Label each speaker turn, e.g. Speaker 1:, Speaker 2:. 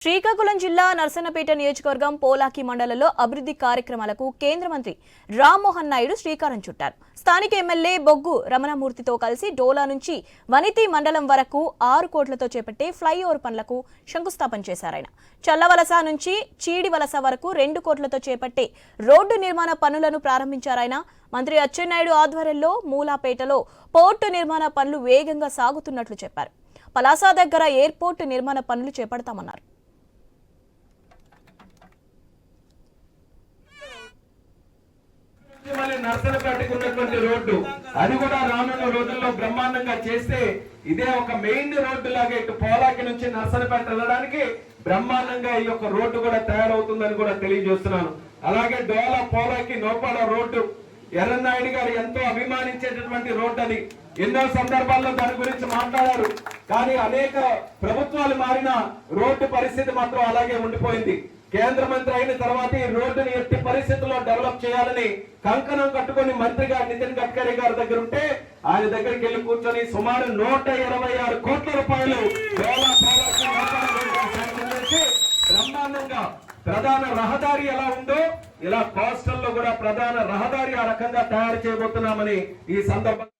Speaker 1: శ్రీకాకుళం జిల్లా నర్సన్నపేట నియోజకవర్గం పోలాకి మండలంలో అభివృద్ధి కార్యక్రమాలకు కేంద్ర మంత్రి రామ్మోహన్ నాయుడు శ్రీకారం చుట్టారు. స్థానిక ఎమ్మెల్యే బొగ్గు రమణమూర్తితో కలిసి డోలా నుంచి వనితి మండలం వరకు 6 కోట్లతో చేపట్టే ఫ్లైఓవర్ పనులకు శంకుస్థాపన చేశారాయన. చల్లవలస నుంచి చీడివలస వరకు 2 కోట్లతో చేపట్టే రోడ్డు నిర్మాణ పనులను ప్రారంభించారాయన. మంత్రి అచ్చెన్నాయుడు ఆధ్వర్యంలో మూలాపేటలో పోర్టు నిర్మాణ పనులు వేగంగా సాగుతున్నట్లు చెప్పారు. పలాస దగ్గర ఎయిర్పోర్టు నిర్మాణ పనులు చేపడతామన్నారు.
Speaker 2: నర్సన్నపేటకు ఉన్నటువంటి రోడ్డు అది కూడా రానున్న రోజుల్లో బ్రహ్మాండంగా చేస్తే ఇదే ఒక మెయిన్ రోడ్డు లాగా ఇటు పోలాకి నుంచి నర్సన్నపేట వెళ్ళడానికి బ్రహ్మాండంగా ఈ యొక్క రోడ్డు కూడా తయారవుతుందని కూడా తెలియజేస్తున్నాను. అలాగే డోలా పోలాకి నోపాడ రోడ్డు ఎర్రన్నాయుడు గారు ఎంతో అభిమానించేటటువంటి రోడ్డు అది. ఎన్నో సందర్భాల్లో దాని గురించి మాట్లాడారు. కానీ అనేక ప్రభుత్వాలు మారిన రోడ్డు పరిస్థితి మాత్రం అలాగే ఉండిపోయింది. కేంద్ర మంత్రి అయిన తర్వాత ఈ రోడ్డుని ఎట్టి పరిస్థితుల్లో డెవలప్ చేయాలని కంకణం కట్టుకుని మంత్రిగా నితిన్ గడ్కరీ గారి దగ్గర ఉంటే ఆయన దగ్గరికి వెళ్లి కూర్చొని సుమారు 126 కోట్ల రూపాయలు బ్రహ్మాండంగా ప్రధాన రహదారి ఎలా ఉందో ఇలా కోస్టల్ లో కూడా ప్రధాన రహదారి ఆ రకంగా తయారు చేయబోతున్నామని ఈ సందర్భంగా